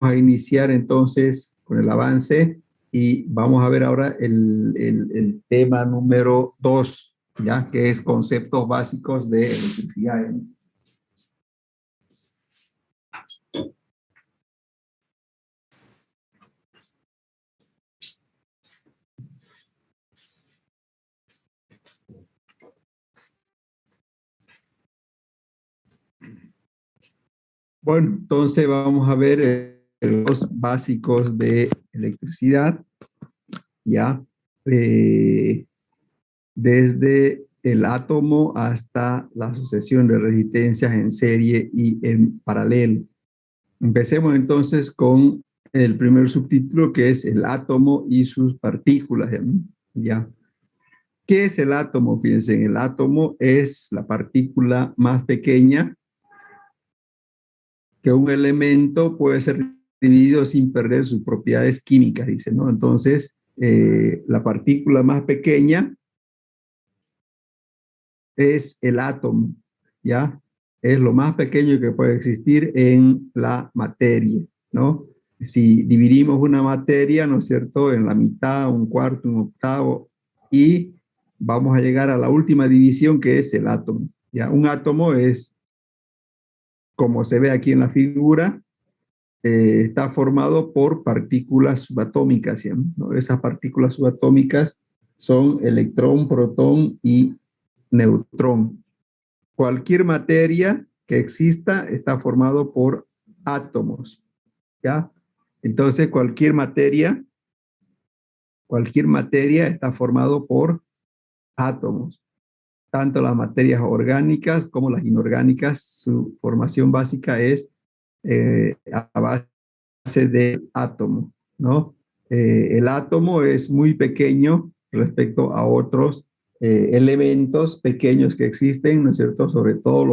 a iniciar entonces con el avance y vamos a ver ahora el tema número 2, ¿ya? Que es conceptos básicos de electricidad. Bueno, entonces vamos a ver los básicos de electricidad, ¿ya? Desde el átomo hasta la asociación de resistencias en serie y en paralelo. Empecemos entonces con el primer subtítulo, que es el átomo y sus partículas, ¿ya? ¿Qué es el átomo? Fíjense, el átomo es la partícula más pequeña que un elemento puede ser dividido sin perder sus propiedades químicas, dice, ¿no? Entonces, la partícula más pequeña es el átomo, ¿ya? Es lo más pequeño que puede existir en la materia, ¿no? Si dividimos una materia, ¿no es cierto?, en la mitad, un cuarto, un octavo, y vamos a llegar a la última división, que es el átomo, ¿ya? Un átomo es, como se ve aquí en la figura, está formado por partículas subatómicas, ¿no? Esas partículas subatómicas son electrón, protón y neutrón. Cualquier materia que exista está formado por átomos, ¿ya? Entonces, cualquier materia está formado por átomos. Tanto las materias orgánicas como las inorgánicas, su formación básica es a base de átomo, ¿no? El átomo es muy pequeño respecto a otros elementos pequeños que existen, ¿no es cierto? Sobre todo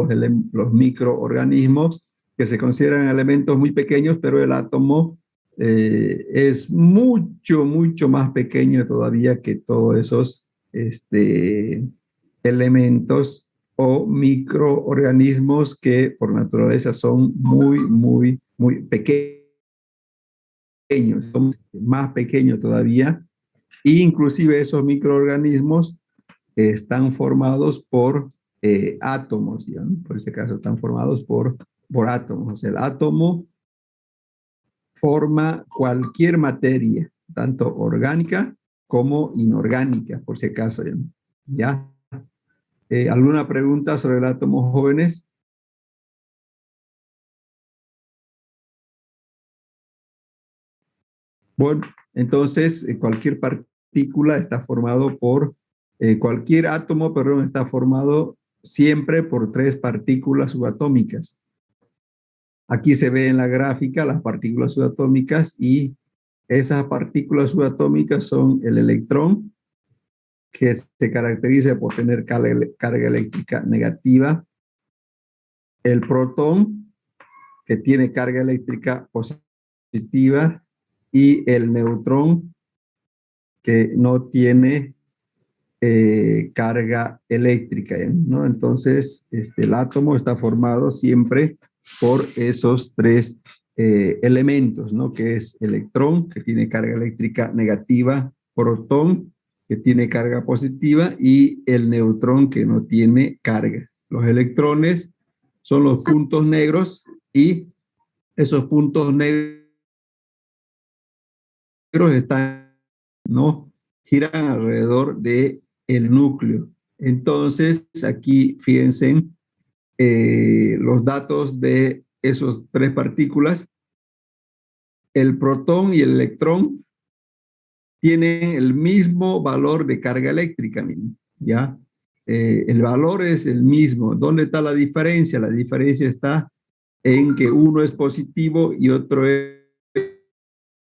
los microorganismos, que se consideran elementos muy pequeños, pero el átomo es mucho, mucho más pequeño todavía que todos esos elementos o microorganismos que por naturaleza son muy, muy, muy pequeños, son más pequeños todavía, e inclusive esos microorganismos están formados por átomos, ¿no? Por ese caso están formados por átomos. O sea, el átomo forma cualquier materia, tanto orgánica como inorgánica, por si acaso, ¿ya? ¿Alguna pregunta sobre el átomo, jóvenes? Bueno, entonces cualquier partícula está formado por, cualquier átomo, perdón, está formado siempre por tres partículas subatómicas. Aquí se ve en la gráfica las partículas subatómicas y esas partículas subatómicas son el electrón, que se caracteriza por tener carga eléctrica negativa, el protón, que tiene carga eléctrica positiva, y el neutrón, que no tiene carga eléctrica, ¿no? Entonces, el átomo está formado siempre por esos tres elementos, ¿no? Que es electrón, que tiene carga eléctrica negativa, protón, que tiene carga positiva, y el neutrón, que no tiene carga. Los electrones son los puntos negros y esos puntos negros están, ¿no? Giran alrededor de el núcleo. Entonces, aquí fíjense los datos de esos tres partículas. El protón y el electrón tienen el mismo valor de carga eléctrica, ¿ya? El valor es el mismo. ¿Dónde está la diferencia? La diferencia está en que uno es positivo y otro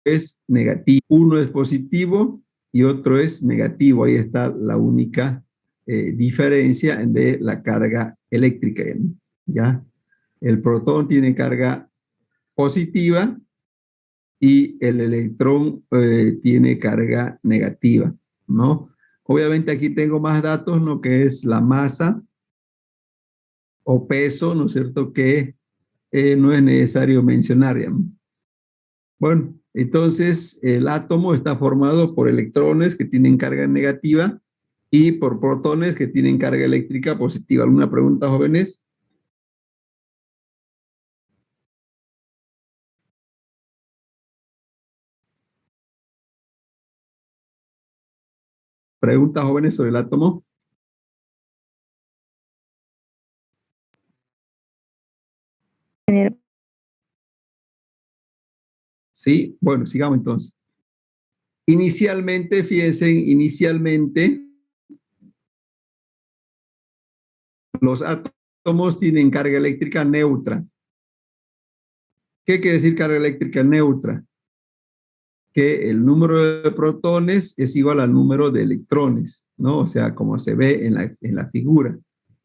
es negativo. Uno es positivo y otro es negativo. Ahí está la única diferencia de la carga eléctrica, ¿ya? El protón tiene carga positiva y el electrón tiene carga negativa, ¿no? Obviamente aquí tengo más datos, ¿no? Que es la masa o peso, ¿no es cierto? Que no es necesario mencionar, ¿ya? Bueno, entonces el átomo está formado por electrones que tienen carga negativa y por protones que tienen carga eléctrica positiva. ¿Alguna pregunta, jóvenes? ¿Preguntas, jóvenes, sobre el átomo? Sí, bueno, sigamos entonces. Inicialmente, fíjense, inicialmente los átomos tienen carga eléctrica neutra. ¿Qué quiere decir carga eléctrica neutra? Que el número de protones es igual al número de electrones, ¿no? O sea, como se ve en la figura.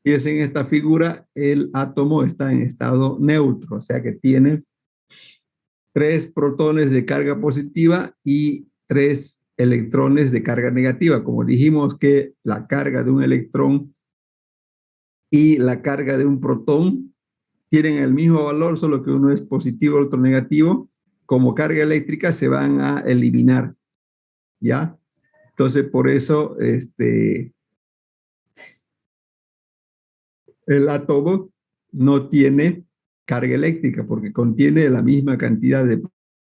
Fíjense, en esta figura el átomo está en estado neutro, o sea que tiene 3 protones de carga positiva y 3 electrones de carga negativa. Como dijimos que la carga de un electrón y la carga de un protón tienen el mismo valor, solo que uno es positivo y el otro negativo, como carga eléctrica se van a eliminar, ¿ya? Entonces, por eso, el átomo no tiene carga eléctrica, porque contiene la misma cantidad de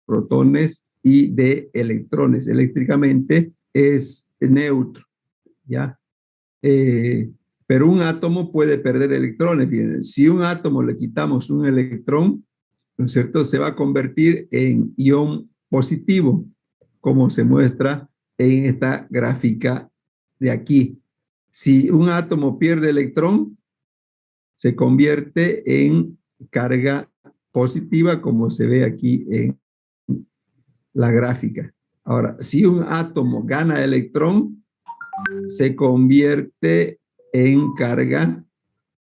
protones y de electrones. Eléctricamente es neutro, ¿ya? Pero un átomo puede perder electrones. Bien, si un átomo le quitamos un electrón, ¿no es cierto? Se va a convertir en ion positivo, como se muestra en esta gráfica de aquí. Si un átomo pierde electrón, se convierte en carga positiva, como se ve aquí en la gráfica. Ahora, si un átomo gana electrón, se convierte en carga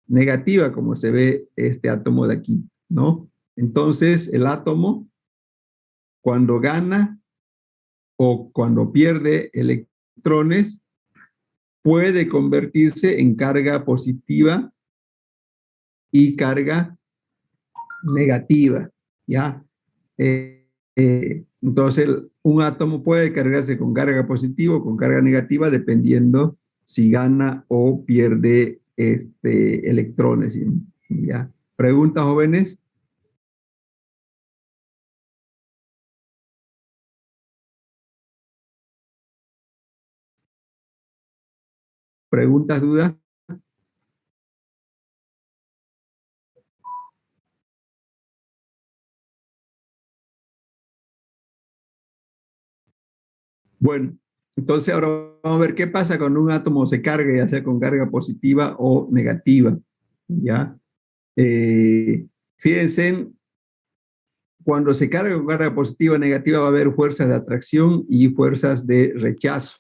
negativa, como se ve este átomo de aquí, ¿no? Entonces, el átomo, cuando gana o cuando pierde electrones, puede convertirse en carga positiva y carga negativa, ¿ya? Entonces, un átomo puede cargarse con carga positiva o con carga negativa dependiendo si gana o pierde electrones, ¿ya? ¿Preguntas, jóvenes? ¿Preguntas, dudas? Bueno, entonces ahora vamos a ver qué pasa cuando un átomo se carga, ya sea con carga positiva o negativa, ¿ya? Fíjense, cuando se carga con carga positiva o negativa va a haber fuerzas de atracción y fuerzas de rechazo,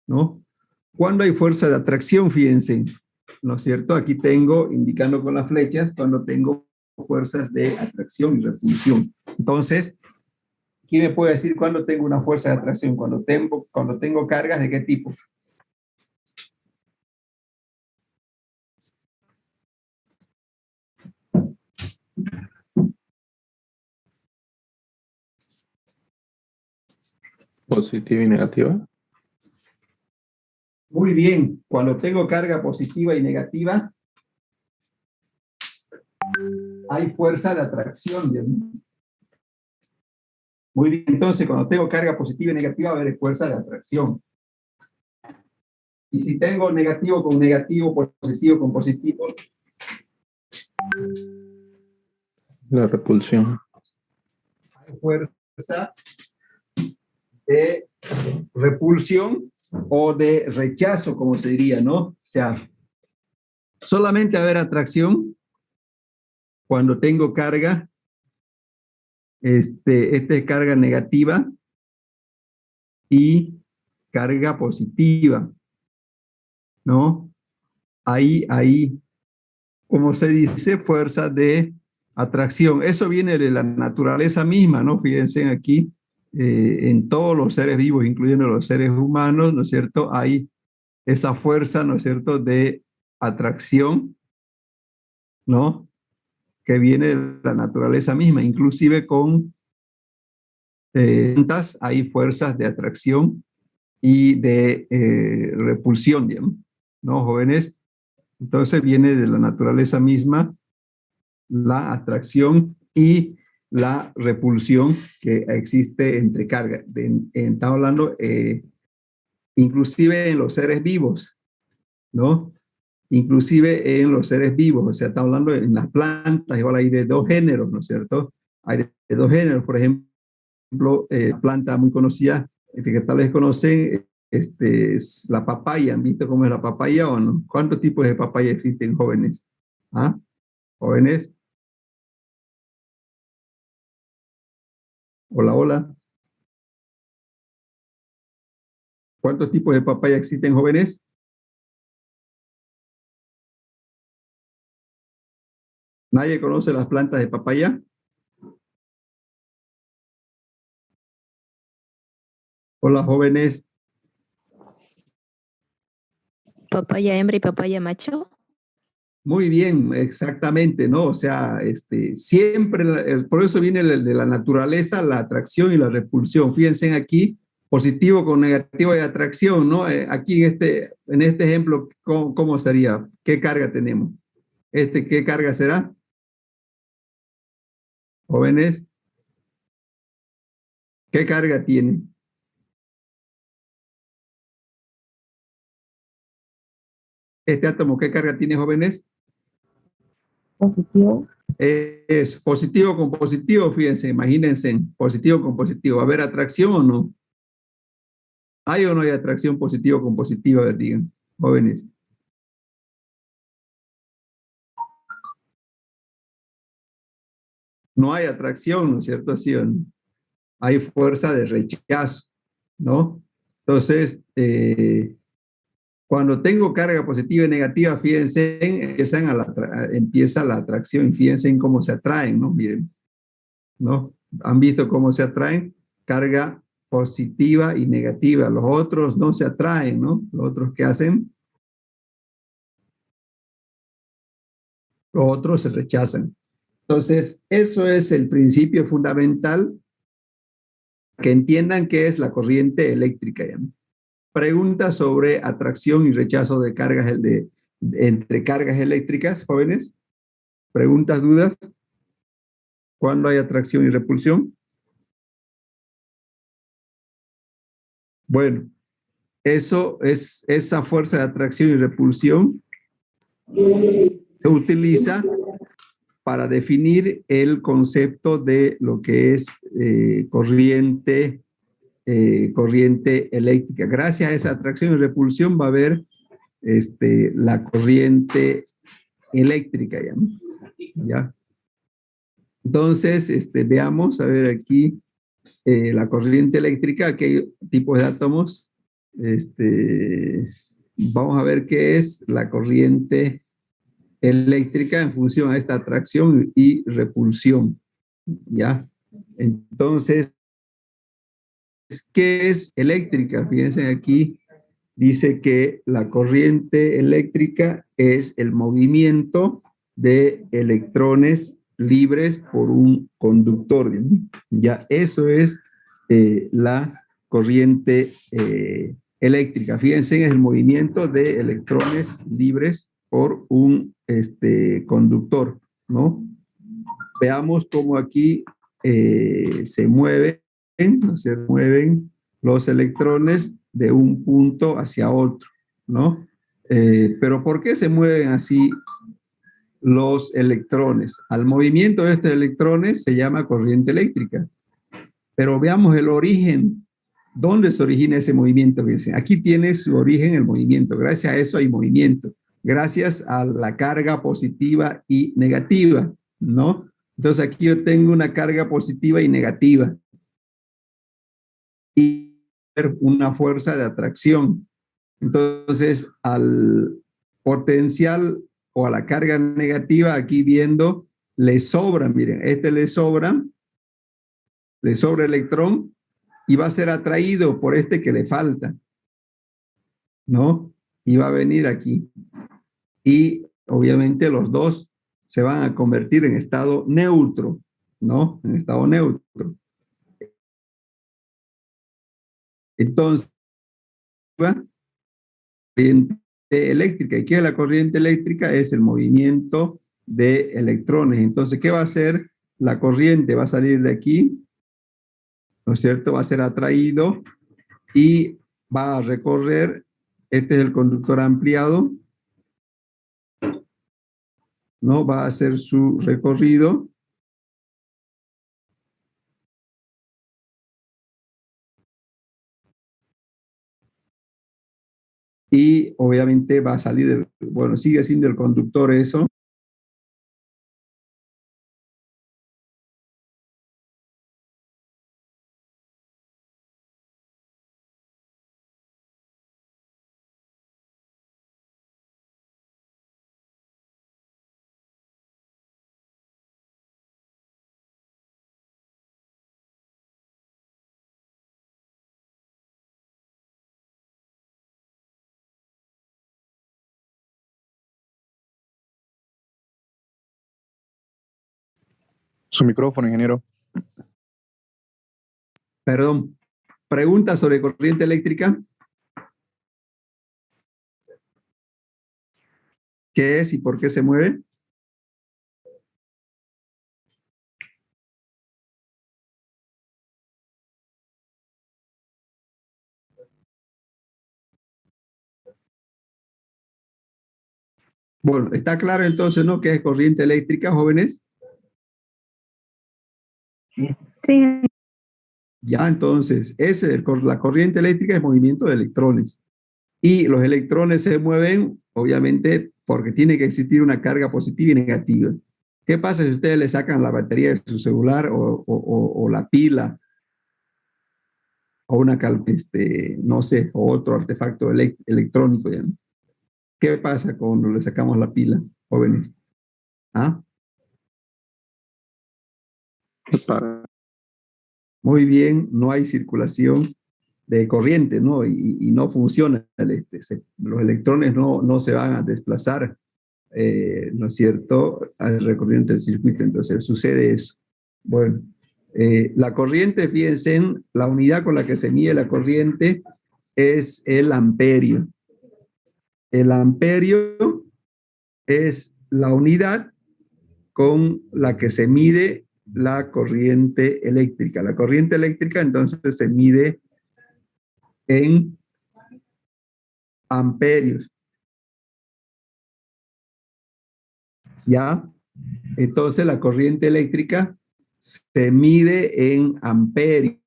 ¿no? Cuando hay fuerza de atracción, fíjense, ¿no es cierto? Aquí tengo, indicando con las flechas, cuando tengo fuerzas de atracción y repulsión. Entonces, ¿quién me puede decir cuándo tengo una fuerza de atracción? Cuando tengo cargas, ¿de qué tipo? Positiva y negativa. Muy bien, cuando tengo carga positiva y negativa, hay fuerza de atracción. Muy bien, entonces cuando tengo carga positiva y negativa, va a haber fuerza de atracción. Y si tengo negativo con negativo, positivo con positivo, La repulsión. hay fuerza de repulsión o de rechazo, como se diría, ¿no? O sea, solamente haber atracción cuando tengo carga, esta es carga negativa y carga positiva, ¿no? Ahí, como se dice, fuerza de atracción. Eso viene de la naturaleza misma, ¿no? Fíjense aquí, en todos los seres vivos, incluyendo los seres humanos, ¿no es cierto? Hay esa fuerza, ¿no es cierto?, de atracción, ¿no? Que viene de la naturaleza misma, inclusive con hay fuerzas de atracción y de repulsión, digamos, ¿no, jóvenes? Entonces viene de la naturaleza misma la atracción y la repulsión que existe entre cargas. Estamos hablando inclusive en los seres vivos, ¿no? Inclusive en los seres vivos, o sea, estamos hablando en las plantas, igual hay de dos géneros, ¿no es cierto? Hay de dos géneros, por ejemplo, planta muy conocida, que tal vez conocen, es la papaya. ¿Han visto cómo es la papaya o no? ¿Cuántos tipos de papaya existen, jóvenes? ¿Ah? ¿Jóvenes? Hola, hola. ¿Cuántos tipos de papaya existen, jóvenes? ¿Nadie conoce las plantas de papaya? Hola, jóvenes. Papaya hembra y papaya macho. Muy bien, exactamente, ¿no? O sea, siempre, por eso viene de la naturaleza la atracción y la repulsión. Fíjense aquí, positivo con negativo de atracción, ¿no? Aquí en este ejemplo, ¿cómo sería? ¿Qué carga tenemos? ¿Qué carga será? Jóvenes, ¿qué carga tiene? Este átomo, ¿qué carga tiene, jóvenes? Positivo. Es positivo con positivo, fíjense, imagínense, positivo con positivo. ¿Va a haber atracción o no? ¿Hay o no hay atracción positivo con positivo? A ver, digan, jóvenes. No hay atracción, ¿no es cierto? Sí, hay fuerza de rechazo, ¿no? Entonces, cuando tengo carga positiva y negativa, fíjense, empieza la atracción, fíjense en cómo se atraen, ¿no? Miren, ¿no? ¿Han visto cómo se atraen? Carga positiva y negativa. Los otros no se atraen, ¿no? Los otros, ¿qué hacen? Los otros se rechazan. Entonces, eso es el principio fundamental, que entiendan qué es la corriente eléctrica. ¿Ya? Preguntas sobre atracción y rechazo de cargas entre cargas eléctricas, jóvenes. Preguntas, dudas. ¿Cuándo hay atracción y repulsión? Bueno, esa fuerza de atracción y repulsión se utiliza para definir el concepto de lo que es corriente eléctrica. Gracias a esa atracción y repulsión va a haber la corriente eléctrica. ¿Ya? Entonces, veamos, a ver aquí, la corriente eléctrica, qué tipos de átomos. Vamos a ver qué es la corriente eléctrica en función a esta atracción y repulsión. ¿Ya? Entonces, ¿qué es eléctrica? Fíjense aquí, dice que la corriente eléctrica es el movimiento de electrones libres por un conductor. Ya, eso es la corriente eléctrica. Fíjense, es el movimiento de electrones libres por un conductor, ¿no? Veamos cómo aquí se mueven los electrones de un punto hacia otro, ¿no? Pero ¿por qué se mueven así los electrones? Al movimiento de estos electrones se llama corriente eléctrica. Pero veamos el origen. ¿Dónde se origina ese movimiento? Aquí tiene su origen el movimiento. Gracias a eso hay movimiento. Gracias a la carga positiva y negativa, ¿no? Entonces aquí yo tengo una carga positiva y negativa. Y una fuerza de atracción. Entonces, al potencial o a la carga negativa, aquí viendo, le sobra, miren, le sobra electrón y va a ser atraído por este que le falta, ¿no? Y va a venir aquí. Y obviamente los dos se van a convertir en estado neutro, ¿no? En estado neutro. Entonces, corriente eléctrica. ¿Y qué es la corriente eléctrica? Es el movimiento de electrones. Entonces, ¿qué va a hacer? La corriente va a salir de aquí, ¿no es cierto? Va a ser atraído y va a recorrer, este es el conductor ampliado, ¿no? Va a hacer su recorrido y obviamente va a salir, bueno, sigue siendo el conductor eso. Su micrófono, ingeniero. Perdón, pregunta sobre corriente eléctrica. ¿Qué es y por qué se mueve? Bueno, está claro entonces, ¿no? ¿Qué es corriente eléctrica, jóvenes? Sí. Ya, entonces, la corriente eléctrica es movimiento de electrones. Y los electrones se mueven, obviamente, porque tiene que existir una carga positiva y negativa. ¿Qué pasa si ustedes le sacan la batería de su celular o la pila o no sé, o otro artefacto electrónico? ¿Ya? ¿Qué pasa cuando le sacamos la pila, jóvenes? ¿Ah? Para Muy bien, no hay circulación de corriente, ¿no? Y no funciona. Los electrones no se van a desplazar, ¿no es cierto?, al recorriendo el circuito. Entonces sucede eso. Bueno, la corriente, fíjense, la unidad con la que se mide la corriente es el amperio. El amperio es la unidad con la que se mide la corriente eléctrica. La corriente eléctrica entonces se mide en amperios. ¿Ya? Entonces la corriente eléctrica se mide en amperios.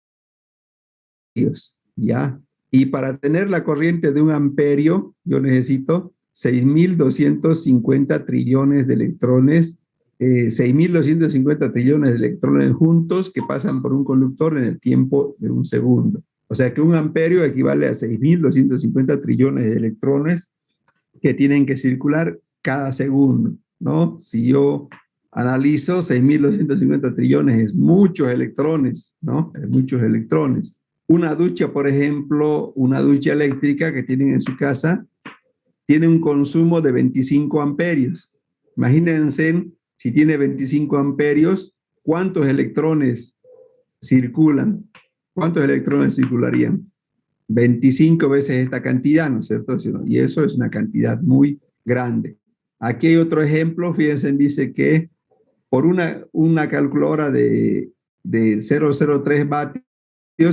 ¿Ya? Y para tener la corriente de un amperio, yo necesito 6.250 trillones de electrones, 6.250 trillones de electrones juntos que pasan por un conductor en el tiempo de un segundo. O sea que un amperio equivale a 6.250 trillones de electrones que tienen que circular cada segundo, ¿no? Si yo analizo 6.250 trillones, es muchos electrones, ¿no? Es muchos electrones. Una ducha, por ejemplo, una ducha eléctrica que tienen en su casa, tiene un consumo de 25 amperios. Imagínense, si tiene 25 amperios, ¿cuántos electrones circulan? ¿Cuántos electrones circularían? 25 veces esta cantidad, ¿no es cierto? Y eso es una cantidad muy grande. Aquí hay otro ejemplo, fíjense, dice que por una calculadora de 0,03 vatios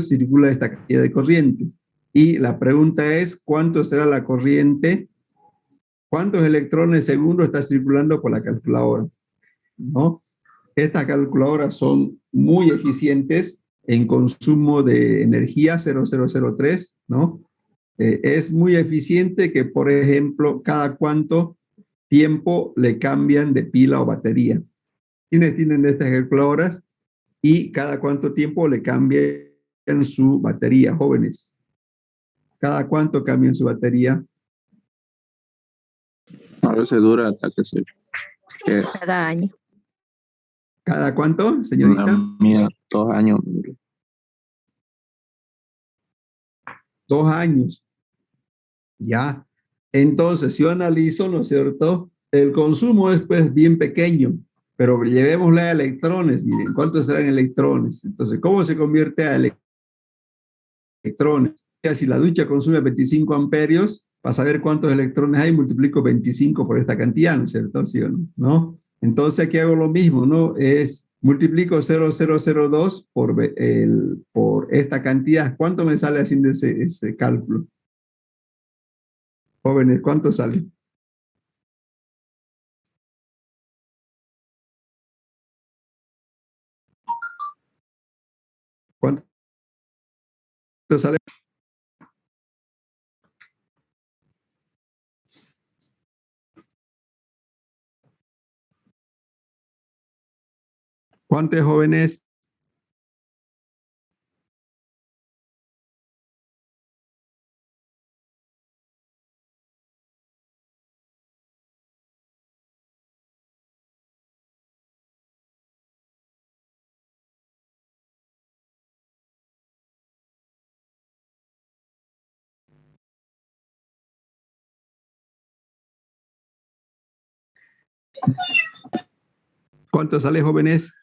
circula esta cantidad de corriente. Y la pregunta es, ¿cuánto será la corriente? ¿Cuántos electrones segundo está circulando por la calculadora? ¿No? Estas calculadoras son muy eficientes en consumo de energía, 0,003, ¿no? Es muy eficiente que, por ejemplo, cada cuánto tiempo le cambian de pila o batería. ¿Quiénes tienen estas calculadoras? Y cada cuánto tiempo le cambian su batería, jóvenes. ¿Cada cuánto cambian su batería? a veces dura hasta que se que Cada año. ¿Cada cuánto, la señorita? mía 2 años. 2 años. Ya. Entonces, si yo analizo, ¿no es cierto? El consumo es pues bien pequeño, pero llevémosle a electrones. Miren, ¿cuántos serán electrones? Entonces, ¿cómo se convierte a electrones. Si la ducha consume 25 amperios, para saber cuántos electrones hay, multiplico 25 por esta cantidad, ¿no es cierto? ¿Sí o no? ¿No? Entonces aquí hago lo mismo, ¿no? Multiplico 0,002 por esta cantidad. ¿Cuánto me sale haciendo ese cálculo? Jóvenes, ¿cuánto sale? ¿Cuánto sale? ¿Cuántos jóvenes? ¿Cuánto sale, jóvenes?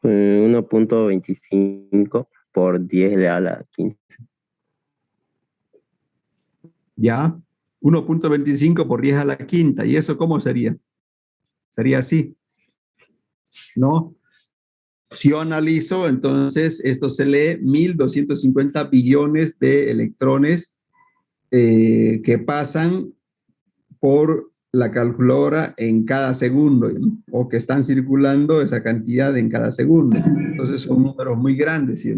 1.25 por 10 a la 15. Ya, 1.25 por 10 a la quinta. ¿Y eso cómo sería? Sería así, ¿no? Si yo analizo, entonces esto se lee 1.250 billones de electrones que pasan por la calculadora en cada segundo, ¿no? O que están circulando esa cantidad en cada segundo. Entonces son números muy grandes, ¿sí?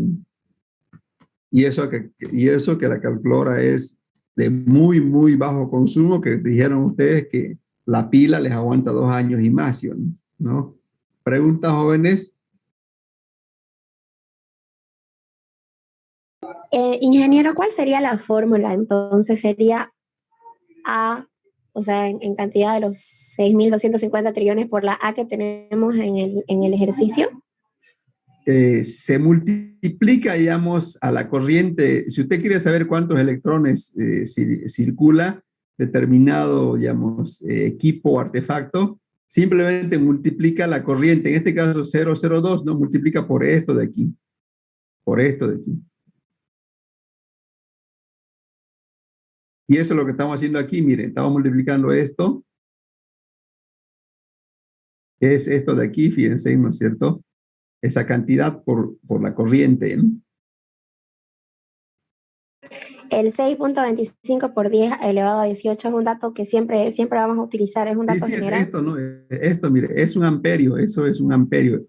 Y eso que la calculadora es de muy, muy bajo consumo, que dijeron ustedes que la pila les aguanta 2 años y más, ¿sí? ¿No? Preguntas, jóvenes. Ingeniero, ¿cuál sería la fórmula? Entonces sería A, o sea, en cantidad de los 6.250 trillones por la A que tenemos en el ejercicio. Se multiplica, digamos, a la corriente. Si usted quiere saber cuántos electrones circula determinado, digamos, equipo o artefacto, simplemente multiplica la corriente. En este caso, 0,02, ¿no? Multiplica por esto de aquí. Por esto de aquí. Y eso es lo que estamos haciendo aquí. Miren, estamos multiplicando esto. Es esto de aquí, fíjense, ¿no es cierto? Esa cantidad por la corriente, ¿no? El 6.25 por 10 elevado a 18 es un dato que siempre vamos a utilizar, es un dato general. Es esto, ¿no? Esto, mire, es un amperio, eso es un amperio.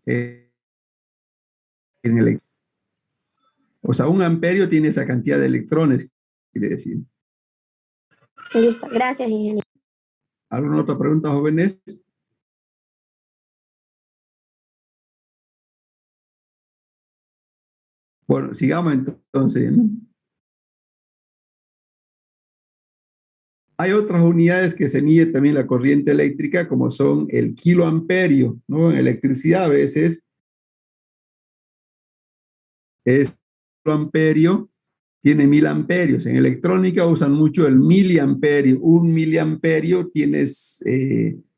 O sea, un amperio tiene esa cantidad de electrones, quiere decir. Listo, gracias, ingeniero. ¿Alguna otra pregunta, jóvenes? Bueno, sigamos entonces, ¿no? Hay otras unidades que se mide también la corriente eléctrica, como son el kiloamperio, ¿no? En electricidad a veces es kiloamperio, tiene 1000 amperios. En electrónica usan mucho el miliamperio. Un miliamperio tienes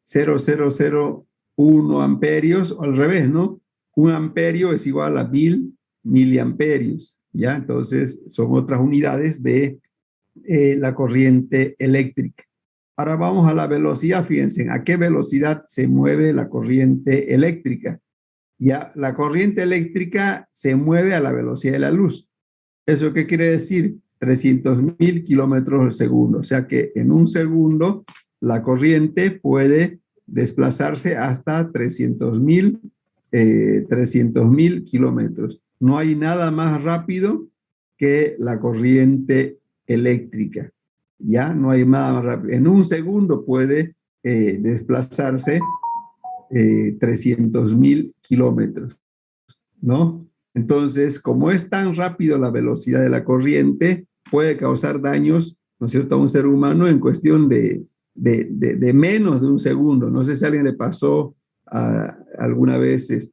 0,001 amperios, o al revés, ¿no? Un amperio es igual a 1000 miliamperios, ¿ya? Entonces son otras unidades de la corriente eléctrica. Ahora vamos a la velocidad, fíjense, ¿a qué velocidad se mueve la corriente eléctrica? Ya, la corriente eléctrica se mueve a la velocidad de la luz. ¿Eso qué quiere decir? 300.000 kilómetros al segundo. O sea que en un segundo la corriente puede desplazarse hasta 300.000 kilómetros. No hay nada más rápido que la corriente eléctrica. Ya no hay nada más rápido. En un segundo puede desplazarse 300.000 kilómetros, ¿no? Entonces, como es tan rápido la velocidad de la corriente, puede causar daños, ¿no es cierto?, a un ser humano en cuestión de menos de un segundo. No sé si a alguien le pasó alguna vez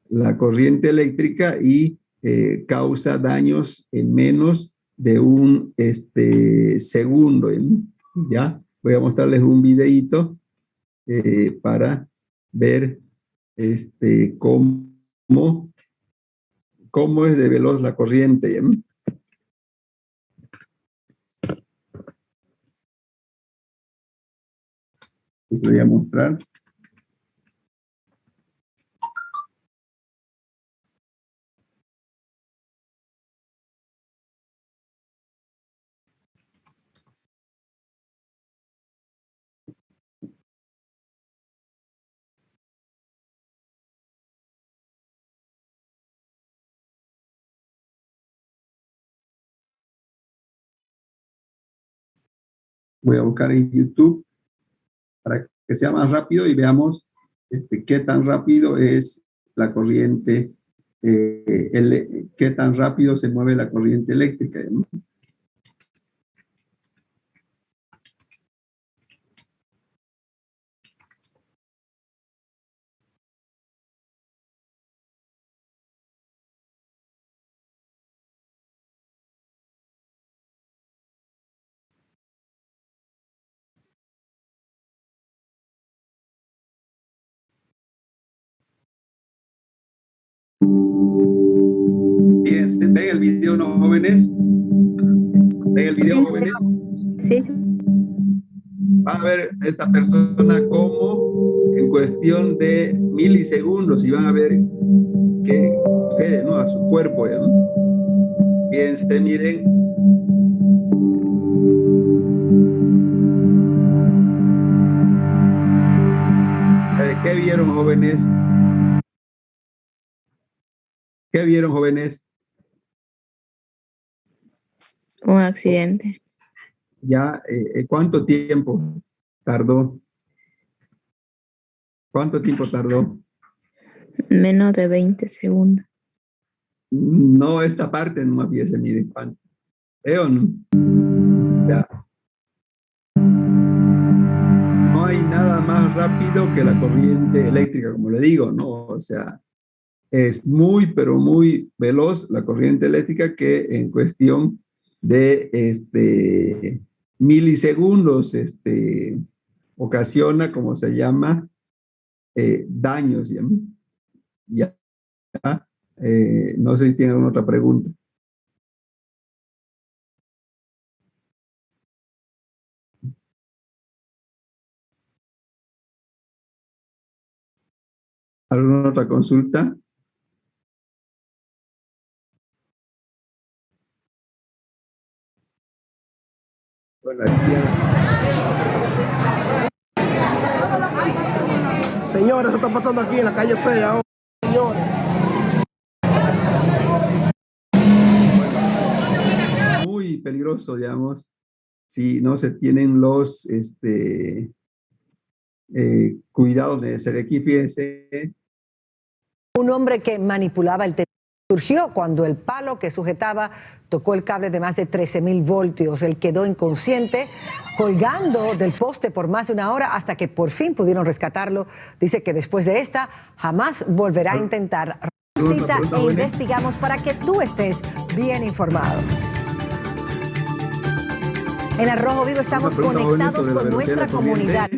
la corriente eléctrica y causa daños en menos de un segundo, ¿ya? Voy a mostrarles un videíto para ver cómo cómo es de veloz la corriente. Les voy a mostrar. Voy a buscar en YouTube para que sea más rápido y veamos qué tan rápido es la corriente, qué tan rápido se mueve la corriente eléctrica, ¿no? Bien, ¿ven el video, no, jóvenes? ¿Ven el video, jóvenes? Sí. Va a ver esta persona cómo en cuestión de milisegundos y van a ver qué sucede, ¿no? A su cuerpo, ¿no? Bien, miren. ¿Qué vieron, jóvenes? ¿Qué vieron, jóvenes? Un accidente. Ya, ¿cuánto tiempo tardó? ¿Cuánto tiempo tardó? Menos de 20 segundos. No, esta parte no me se mide cuánto. ¿O no? O sea, no hay nada más rápido que la corriente eléctrica, como le digo, ¿no? O sea, es muy, pero muy veloz la corriente eléctrica que en cuestión de milisegundos ocasiona, como se llama, daños. Ya. No sé si tienen otra pregunta. ¿Alguna otra consulta? Bueno, Señores, eso está pasando aquí en la calle 6 ahora, señores. Muy peligroso, digamos, si no se tienen los cuidados necesarios. Aquí, fíjense. Un hombre que manipulaba el teléfono surgió cuando el palo que sujetaba tocó el cable de más de 13.000 voltios. Él quedó inconsciente, colgando del poste por más de una hora hasta que por fin pudieron rescatarlo. Dice que después de esta jamás volverá a intentar. Cita e investigamos para que tú estés bien informado. En Al Rojo Vivo estamos conectados con nuestra comunidad.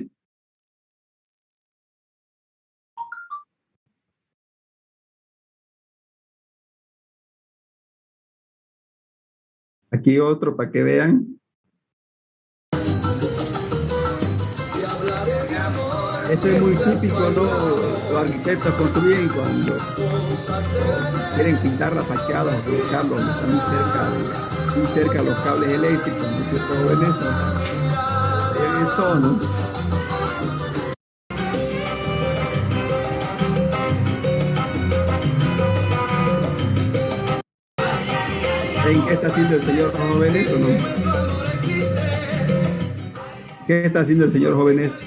Aquí otro para que vean. Eso es muy típico, ¿no? Los arquitectos construyen cuando quieren pintar la fachada o colocarlo donde están muy cerca de los cables eléctricos, muchos jóvenes eso, ¿no? ¿Qué está haciendo el señor Jóvenes o no? ¿Qué está haciendo el señor Jóvenes?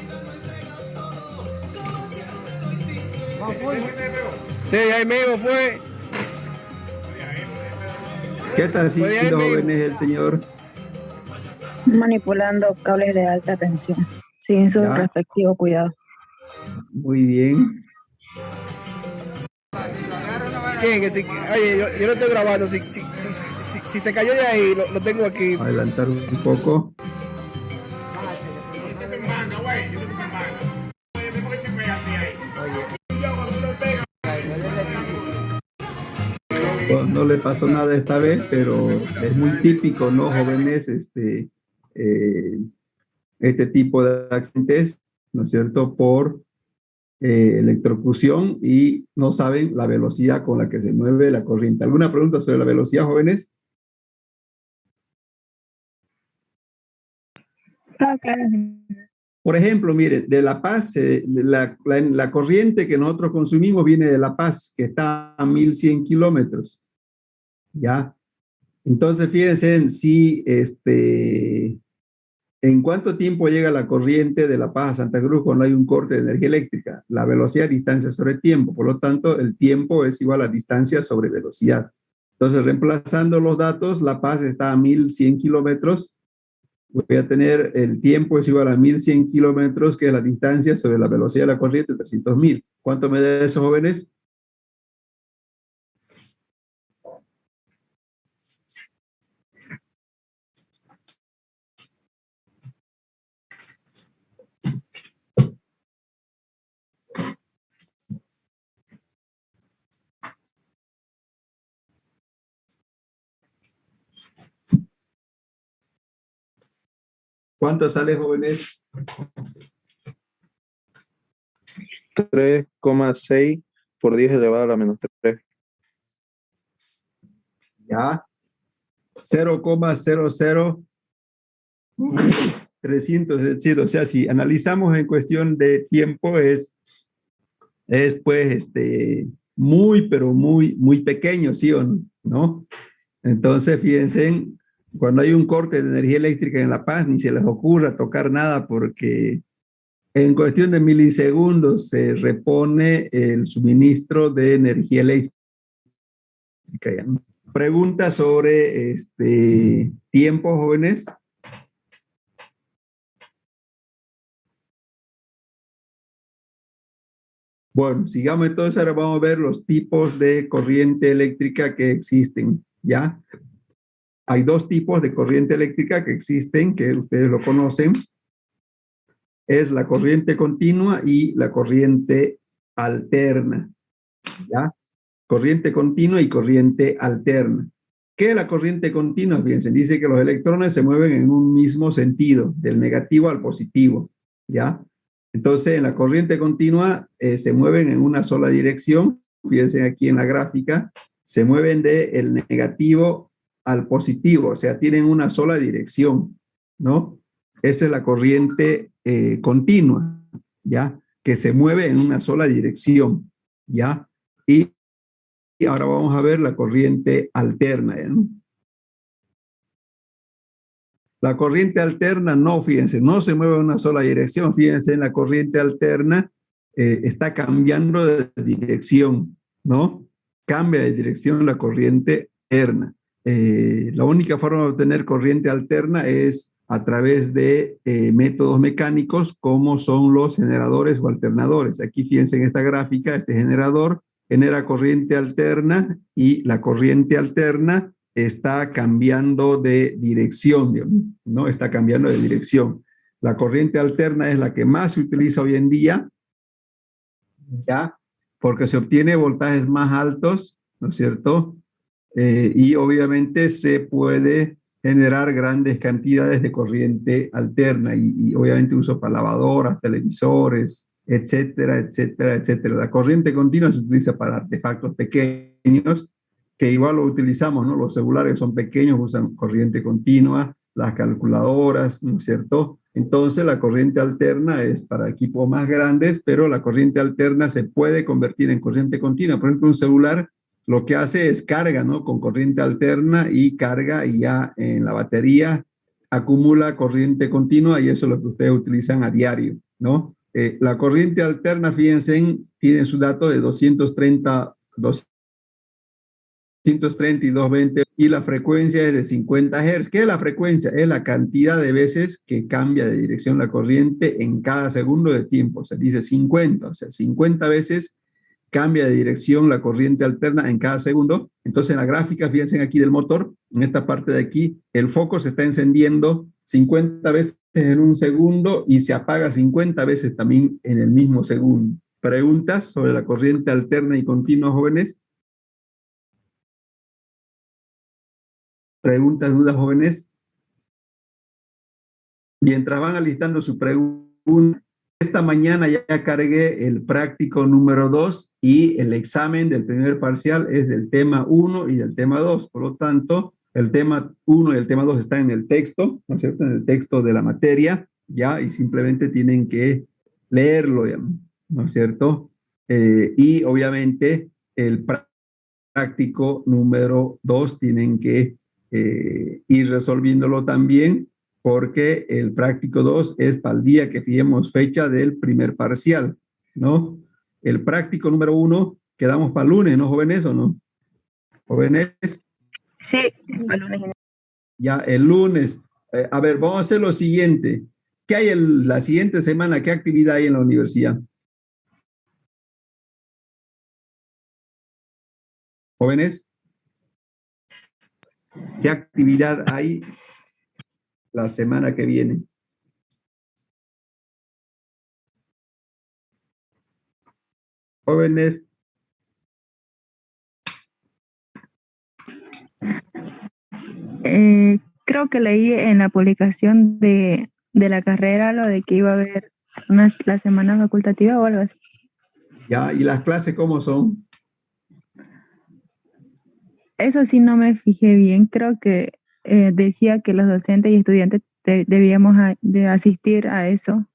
Sí, ahí mismo fue. ¿Qué está haciendo Jóvenes el señor? Manipulando cables de alta tensión, sin su respectivo cuidado. Muy bien. ¿Quién? Oye, yo lo estoy grabando. Si se cayó de ahí, lo tengo aquí. Adelantar un poco. No le pasó nada esta vez, pero es muy típico, ¿no, jóvenes? Este tipo de accidentes, ¿no es cierto?, por electrocución y no saben la velocidad con la que se mueve la corriente. ¿Alguna pregunta sobre la velocidad, jóvenes? Por ejemplo, mire, de La Paz, la corriente que nosotros consumimos viene de La Paz, que está a 1100 kilómetros. ¿Ya? Entonces, fíjense en si, ¿en cuánto tiempo llega la corriente de La Paz a Santa Cruz cuando hay un corte de energía eléctrica? La velocidad, distancia sobre tiempo. Por lo tanto, el tiempo es igual a distancia sobre velocidad. Entonces, reemplazando los datos, La Paz está a 1100 kilómetros. Voy a tener el tiempo es igual a 1100 kilómetros, que es la distancia sobre la velocidad de la corriente, 300.000. ¿Cuánto me da eso, jóvenes? ¿Cuánto sale, jóvenes? 3,6 por 10 elevado a la menos 3. Ya. 0,00300. O sea, si analizamos en cuestión de tiempo, es pues, muy, pero muy pequeño, ¿sí o no? Entonces, fíjense, cuando hay un corte de energía eléctrica en La Paz, ni se les ocurra tocar nada porque en cuestión de milisegundos se repone el suministro de energía eléctrica. Preguntas sobre tiempo, jóvenes. Bueno, sigamos entonces, ahora vamos a ver los tipos de corriente eléctrica que existen, ¿ya? Hay dos tipos de corriente eléctrica que existen, que ustedes lo conocen. Es la corriente continua y la corriente alterna, ¿ya? Corriente continua y corriente alterna. ¿Qué es la corriente continua? Fíjense, dice que los electrones se mueven en un mismo sentido, del negativo al positivo, ¿ya? Entonces, en la corriente continua se mueven en una sola dirección. Fíjense aquí en la gráfica, se mueven del negativo al positivo, o sea, tienen una sola dirección, ¿no? Esa es la corriente continua, ¿ya? Que se mueve en una sola dirección, ¿ya? Y ahora vamos a ver la corriente alterna, ¿no? La corriente alterna no, fíjense, no se mueve en una sola dirección. Fíjense, en la corriente alterna está cambiando de dirección, ¿no? Cambia de dirección la corriente alterna. La única forma de obtener corriente alterna es a través de métodos mecánicos como son los generadores o alternadores. Aquí fíjense en esta gráfica, este generador genera corriente alterna y la corriente alterna está cambiando de dirección, ¿no? Está cambiando de dirección. La corriente alterna es la que más se utiliza hoy en día, ¿ya? Porque se obtiene voltajes más altos, ¿no es cierto? Y obviamente se puede generar grandes cantidades de corriente alterna y obviamente uso para lavadoras, televisores, etcétera, etcétera, etcétera. La corriente continua se utiliza para artefactos pequeños, que igual lo utilizamos, ¿no? Los celulares son pequeños, usan corriente continua, las calculadoras, ¿no es cierto? Entonces la corriente alterna es para equipos más grandes, pero la corriente alterna se puede convertir en corriente continua. Por ejemplo, un celular lo que hace es carga, ¿no? Con corriente alterna y carga y ya en la batería acumula corriente continua y eso es lo que ustedes utilizan a diario, ¿no? La corriente alterna, fíjense, tiene su dato de 230 y 220 y la frecuencia es de 50 Hz. ¿Qué es la frecuencia? Es la cantidad de veces que cambia de dirección la corriente en cada segundo de tiempo. Se dice 50, o sea, 50 veces cambia de dirección la corriente alterna en cada segundo. Entonces, en la gráfica, fíjense aquí del motor, en esta parte de aquí, el foco se está encendiendo 50 veces en un segundo y se apaga 50 veces también en el mismo segundo. ¿Preguntas sobre la corriente alterna y continua, jóvenes? preguntas, dudas, jóvenes. Mientras van alistando su pregunta, esta mañana ya cargué el práctico número 2 y el examen del primer parcial es del tema 1 y del tema 2. Por lo tanto, el tema 1 y el tema 2 están en el texto, ¿no es cierto? En el texto de la materia, ya, y simplemente tienen que leerlo, ya, ¿no es cierto? Y obviamente el práctico número 2 tienen que ir resolviéndolo también, porque el práctico 2 es para el día que fijemos fecha del primer parcial, ¿no? El práctico número 1 quedamos para el lunes, ¿no, jóvenes, o no? ¿Jóvenes? Sí, para el lunes. Ya, el lunes. A ver, vamos a hacer lo siguiente. ¿Qué hay la siguiente semana? ¿Qué actividad hay en la universidad? ¿Jóvenes? ¿Qué actividad hay la semana que viene? Jóvenes. Creo que leí en la publicación de la carrera lo de que iba a haber la semana facultativa o algo así. Ya, ¿y las clases cómo son? Eso sí no me fijé bien. Creo que decía que los docentes y estudiantes debíamos de asistir a eso,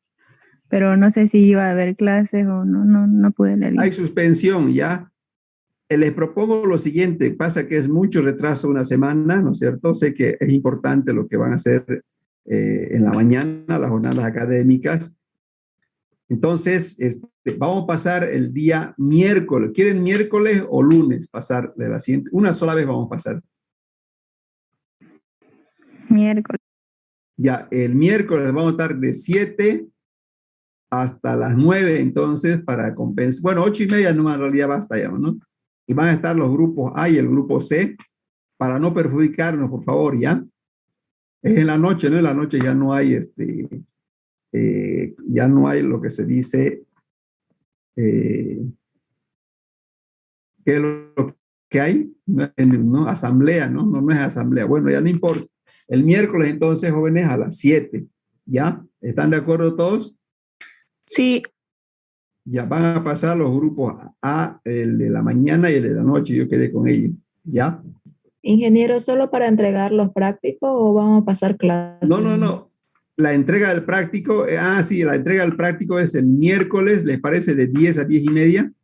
pero no sé si iba a haber clases o no pude leer bien. Hay suspensión, ¿ya? Les propongo lo siguiente, pasa que es mucho retraso una semana, ¿no es cierto? Sé que es importante lo que van a hacer en la mañana, las jornadas académicas. Entonces, vamos a pasar el día miércoles. ¿Quieren miércoles o lunes pasar de la siguiente? Una sola vez vamos a pasar. Miércoles. Ya, el miércoles vamos a estar de 7 hasta las 9, entonces, para compensar. Bueno, 8:30 no, en realidad basta ya, ¿no? Y van a estar los grupos A y el grupo C, para no perjudicarnos, por favor, ¿ya? Es en la noche, ¿no? En la noche ya no hay, ya no hay lo que se dice, ¿qué es lo que hay? ¿No? Asamblea, ¿no? No es asamblea. Bueno, ya no importa. El miércoles, entonces, jóvenes, a las 7, ¿ya? ¿Están de acuerdo todos? Sí. Ya van a pasar los grupos A, el de la mañana y el de la noche, yo quedé con ellos, ¿ya? Ingeniero, ¿solo para entregar los prácticos o vamos a pasar clases? No. La entrega del práctico, sí, la entrega del práctico es el miércoles, ¿les parece? De 10 a 10:30.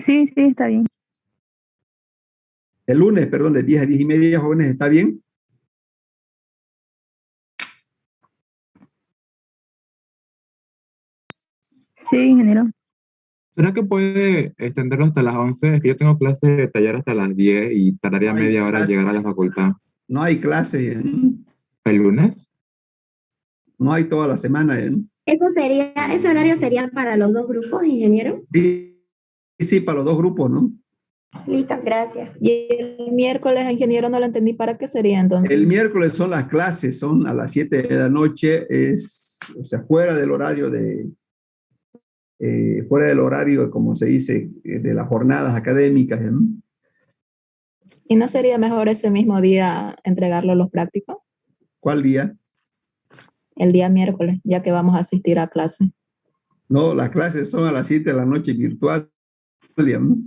Sí, está bien. El lunes, perdón, de 10 a 10:30, jóvenes, ¿está bien? Sí, ingeniero. ¿Será que puede extenderlo hasta las 11? Es que yo tengo clase de taller hasta las 10 y tardaría No hay media hora en clase. llegar a la facultad. No hay clase, ¿El lunes? no hay toda la semana. Ese horario sería para los dos grupos, ingeniero. Sí, para los dos grupos, ¿no? Listo, gracias. Y el miércoles, ingeniero, no lo entendí. ¿Para qué sería entonces? El miércoles son las clases, son a las 7 de la noche, o sea, fuera del horario como se dice, de las jornadas académicas, ¿no? ¿Y no sería mejor ese mismo día entregarlo los prácticos? ¿Cuál día? El día miércoles, ya que vamos a asistir a clase. No, las clases son a las 7 de la noche virtual, ¿no?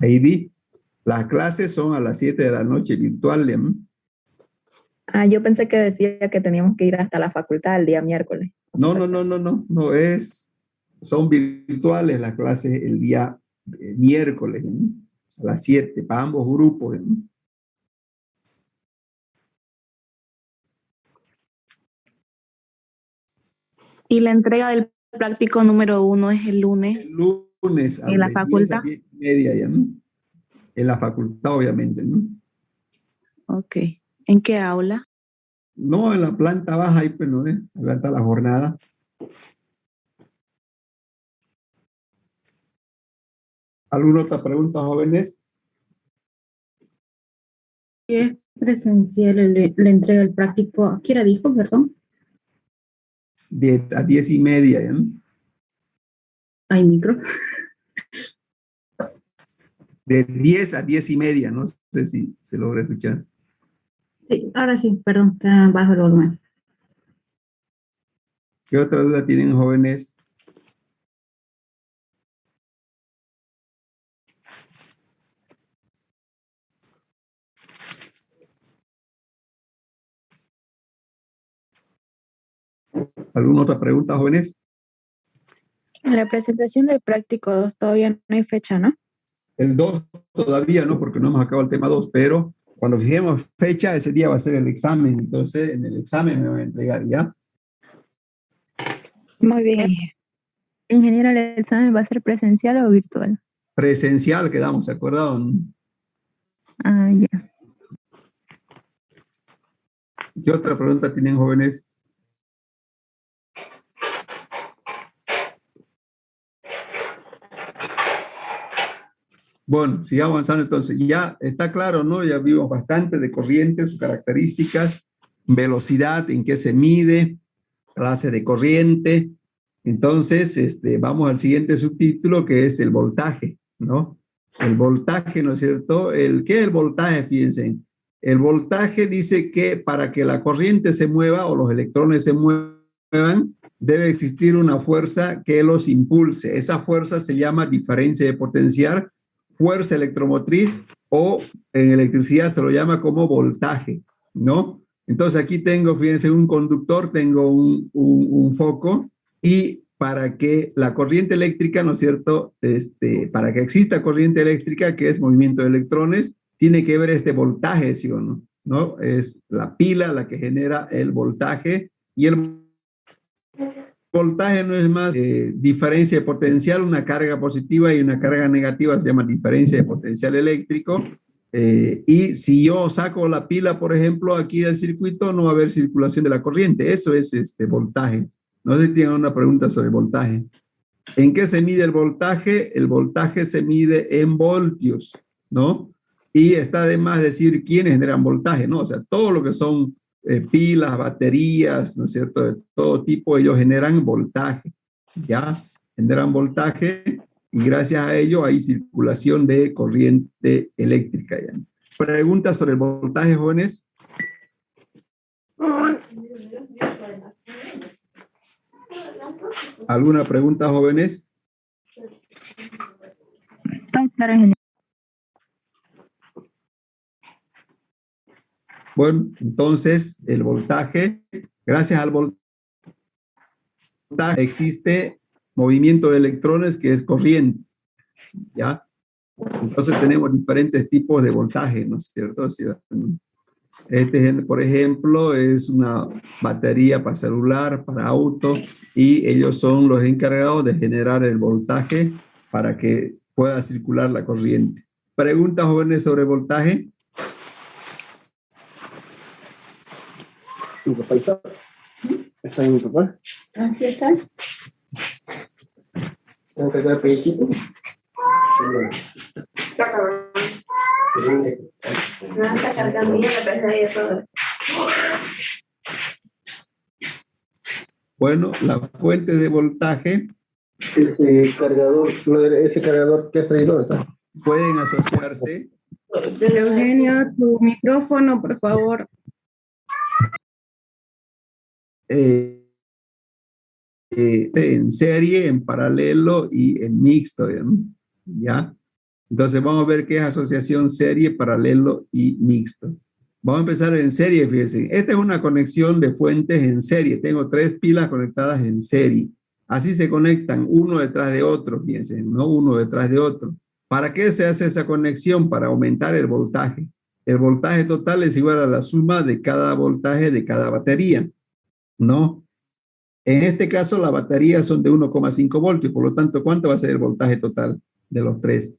Heidi, las clases son a las 7 de la noche virtual, ¿no? Yo pensé que decía que teníamos que ir hasta la facultad el día miércoles. No, son virtuales las clases el día miércoles, ¿no? A las 7, para ambos grupos, ¿no? Y la entrega del práctico número 1 es el lunes. El lunes a ¿En la las facultad? 10:30, ¿ya? ¿No? En la facultad, obviamente, ¿no? Ok. ¿En qué aula? No, en la planta baja, ahí, pues, ¿no? Ahí va a estar la jornada. ¿Alguna otra pregunta, jóvenes? Es presencial la entrega del práctico. ¿A qué hora dijo, perdón? A 10:30, ¿ya? ¿No? ¿Hay micro? De 10 a 10 y media, no sé si se logra escuchar. Sí, ahora sí, perdón, está bajo el volumen. ¿Qué otra duda tienen, jóvenes? ¿Alguna otra pregunta, jóvenes? En la presentación del práctico 2 todavía no hay fecha, ¿no? El 2 todavía no, porque no hemos acabado el tema 2, pero cuando fijemos fecha, ese día va a ser el examen. Entonces, en el examen me van a entregar, ¿ya? Muy bien. Ingeniero, ¿el examen va a ser presencial o virtual? Presencial, quedamos, ¿se acuerdan? Ah, ya. ¿Qué otra pregunta tienen, jóvenes? Bueno, sigamos avanzando entonces. Ya está claro, ¿no? Ya vimos bastante de corriente, sus características, velocidad, en qué se mide, clase de corriente. Entonces, vamos al siguiente subtítulo, que es el voltaje, ¿no? El voltaje, ¿no es cierto? ¿Qué es el voltaje? Fíjense. El voltaje dice que para que la corriente se mueva o los electrones se muevan, debe existir una fuerza que los impulse. Esa fuerza se llama diferencia de potencial, fuerza electromotriz, o en electricidad se lo llama como voltaje, ¿no? Entonces aquí tengo, fíjense, un conductor, tengo un foco, y para que la corriente eléctrica, ¿no es cierto? Para que exista corriente eléctrica, que es movimiento de electrones, tiene que ver este voltaje, ¿sí o no? ¿No? Es la pila la que genera el voltaje, y el voltaje no es más diferencia de potencial, una carga positiva y una carga negativa, se llama diferencia de potencial eléctrico. Y si yo saco la pila, por ejemplo, aquí del circuito, no va a haber circulación de la corriente. Eso es voltaje. No sé si tienen una pregunta sobre voltaje. ¿En qué se mide el voltaje? El voltaje se mide en voltios, ¿no? Y está de más decir quiénes generan voltaje, ¿no? O sea, todo lo que son pilas, baterías, ¿no es cierto? De todo tipo, ellos generan voltaje, ¿ya? Generan voltaje, y gracias a ello hay circulación de corriente eléctrica, ¿ya? ¿Preguntas sobre el voltaje, jóvenes? ¿Alguna pregunta, jóvenes? Está claro, ingeniero. Bueno, entonces el voltaje, gracias al voltaje existe movimiento de electrones, que es corriente, ¿ya? Entonces tenemos diferentes tipos de voltaje, ¿no es cierto? Por ejemplo, es una batería para celular, para auto, y ellos son los encargados de generar el voltaje para que pueda circular la corriente. ¿Preguntas, jóvenes, sobre voltaje? ¿Mi papá está? ¿Está ahí mi papá? Aquí está. ¿Tengo que sacar pellizquito? Bueno, la fuente de voltaje. Ese cargador que está ahí, ¿dónde está? Pueden asociarse. Eugenio, tu micrófono, por favor. En serie, en paralelo y en mixto, ¿ya? Entonces vamos a ver qué es asociación serie, paralelo y mixto. Vamos a empezar en serie, fíjense. Esta es una conexión de fuentes en serie. Tengo 3 pilas conectadas en serie. Así se conectan uno detrás de otro, fíjense, no uno detrás de otro. ¿Para qué se hace esa conexión? Para aumentar el voltaje. El voltaje total es igual a la suma de cada voltaje de cada batería, ¿no? En este caso, las baterías son de 1,5 voltios, por lo tanto, ¿cuánto va a ser el voltaje total de los 3?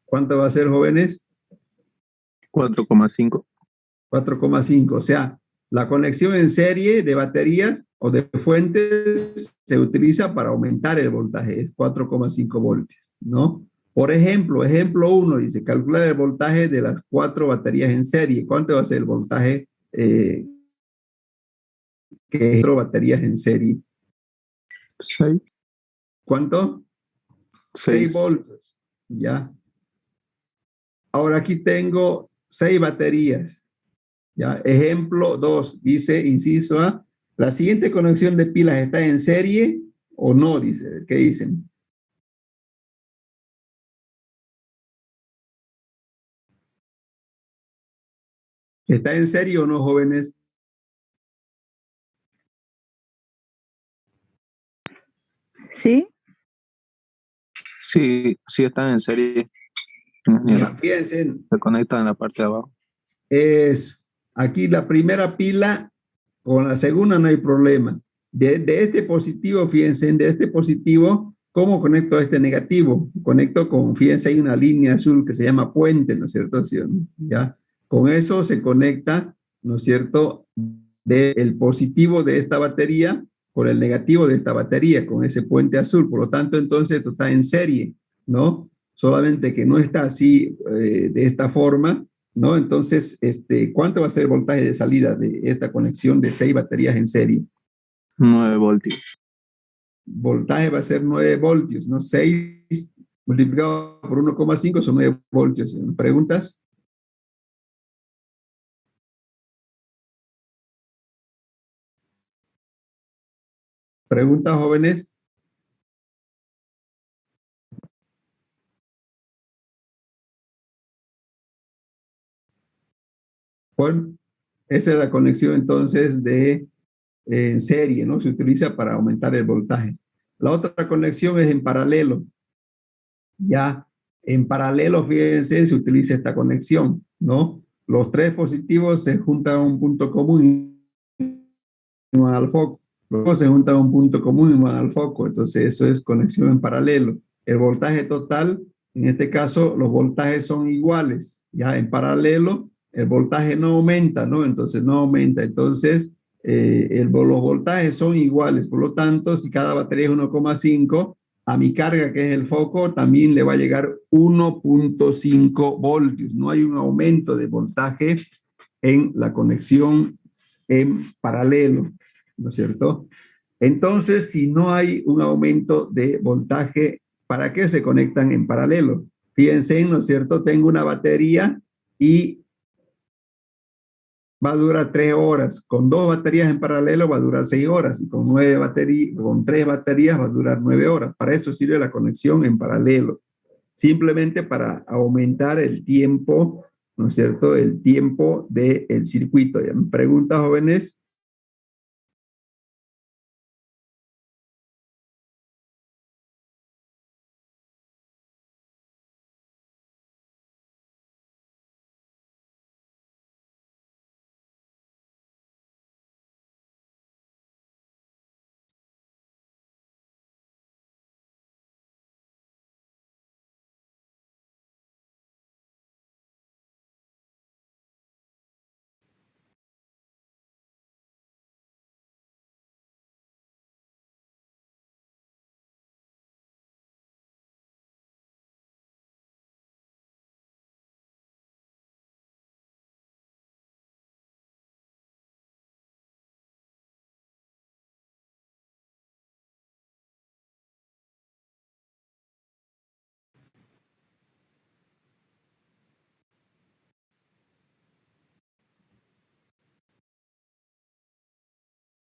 ¿Cuánto va a ser, jóvenes? 4,5. 4,5. O sea, la conexión en serie de baterías o de fuentes se utiliza para aumentar el voltaje, es 4,5 voltios, ¿no? Por ejemplo, ejemplo 1, dice, calcular el voltaje de las 4 baterías en serie. ¿Cuánto va a ser el voltaje que es 4 baterías en serie? 6. ¿Cuánto? 6 voltios. Ya. Ahora aquí tengo 6 baterías. Ya. Ejemplo 2, dice, inciso A, ¿la siguiente conexión de pilas está en serie o no? Dice, ¿qué dicen? ¿Está en serie o no, jóvenes? ¿Sí? Sí, sí están en serie. Ya, fíjense. Se conectan en la parte de abajo. Es aquí la primera pila, con la segunda no hay problema. De este positivo, fíjense, de este positivo, ¿cómo conecto a este negativo? Conecto con, fíjense, hay una línea azul que se llama puente, ¿no es cierto? ¿Sí? ¿Ya? Con eso se conecta, ¿no es cierto?, del positivo de esta batería con el negativo de esta batería, con ese puente azul. Por lo tanto, entonces esto está en serie, ¿no? Solamente que no está así de esta forma, ¿no? Entonces, ¿cuánto va a ser el voltaje de salida de esta conexión de 6 baterías en serie? 9 voltios. Voltaje va a ser 9 voltios, ¿no? 6 multiplicado por 1,5 son 9 voltios. ¿Preguntas? ¿Preguntas, jóvenes? Bueno, esa es la conexión entonces de en serie, ¿no? Se utiliza para aumentar el voltaje. La otra conexión es en paralelo. Ya en paralelo, fíjense, se utiliza esta conexión, ¿no? Los 3 positivos se juntan a un punto común y van al foco. Luego se juntan a un punto común y van al foco. Entonces, eso es conexión en paralelo. El voltaje total, en este caso, los voltajes son iguales. Ya en paralelo, el voltaje no aumenta, ¿no? Entonces, no aumenta. Entonces, los voltajes son iguales. Por lo tanto, si cada batería es 1,5, a mi carga, que es el foco, también le va a llegar 1,5 voltios. No hay un aumento de voltaje en la conexión en paralelo, ¿no es cierto? Entonces, si no hay un aumento de voltaje, ¿para qué se conectan en paralelo? Fíjense, ¿no es cierto? Tengo una batería y va a durar 3 horas. Con 2 baterías en paralelo va a durar 6 horas. Y con 3 baterías va a durar 9 horas. Para eso sirve la conexión en paralelo. Simplemente para aumentar el tiempo, ¿no es cierto? El tiempo del circuito. ¿Ya me preguntan, jóvenes?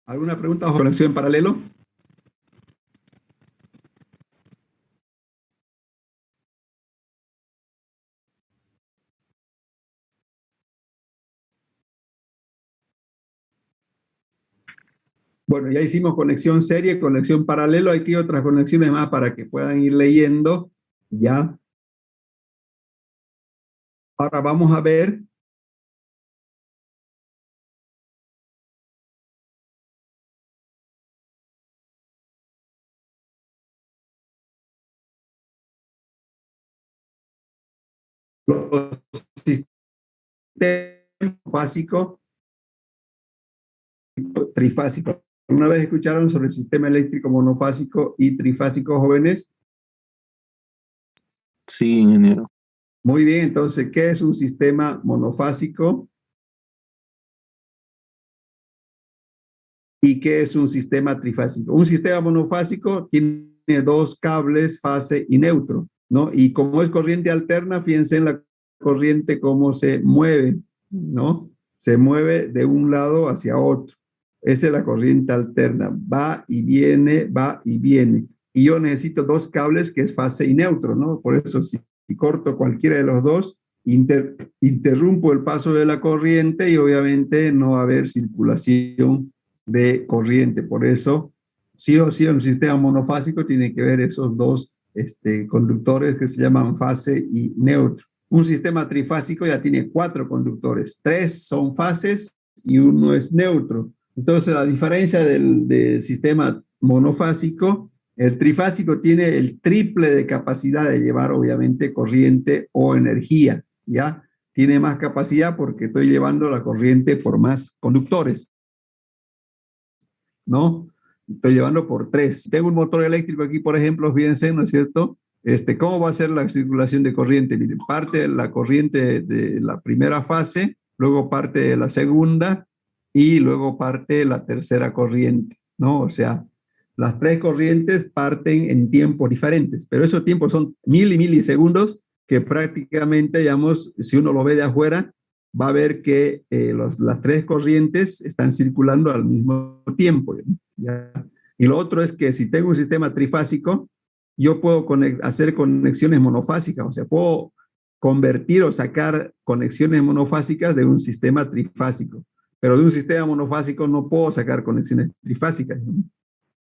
¿Alguna pregunta o conexión en paralelo? Bueno, ya hicimos conexión serie, conexión paralelo. Aquí otras conexiones más para que puedan ir leyendo. Ya. Ahora vamos a ver los sistemas monofásicos, trifásicos. ¿Alguna vez escucharon sobre el sistema eléctrico monofásico y trifásico, jóvenes? Sí, ingeniero. Muy bien, entonces, ¿qué es un sistema monofásico y ¿Y qué es un sistema trifásico? Un sistema monofásico tiene dos cables, fase y neutro, ¿no? Y como es corriente alterna, fíjense en la corriente cómo se mueve, ¿no? Se mueve de un lado hacia otro. Esa es la corriente alterna. Va y viene, va y viene. Y yo necesito dos cables que es fase y neutro, ¿no? Por eso si corto cualquiera de los dos, interrumpo el paso de la corriente y obviamente no va a haber circulación de corriente. Por eso, sí o sí, un sistema monofásico tiene que ver esos dos conductores que se llaman fase y neutro. Un sistema trifásico ya tiene 4 conductores, 3 son fases y 1 es neutro. Entonces, la diferencia del sistema monofásico, el trifásico tiene el triple de capacidad de llevar, obviamente, corriente o energía, ¿ya? Tiene más capacidad porque estoy llevando la corriente por más conductores, ¿no? Estoy llevando por 3. Tengo un motor eléctrico aquí, por ejemplo, fíjense, ¿no es cierto? ¿Cómo va a ser la circulación de corriente? Miren, parte la corriente de la primera fase, luego parte de la segunda y luego parte la tercera corriente, ¿no? O sea, las 3 corrientes parten en tiempos diferentes, pero esos tiempos son milisegundos que prácticamente, digamos, si uno lo ve de afuera, va a ver que las 3 corrientes están circulando al mismo tiempo, ¿ya? Y lo otro es que si tengo un sistema trifásico, yo puedo hacer conexiones monofásicas, o sea, puedo convertir o sacar conexiones monofásicas de un sistema trifásico, pero de un sistema monofásico no puedo sacar conexiones trifásicas, ¿no?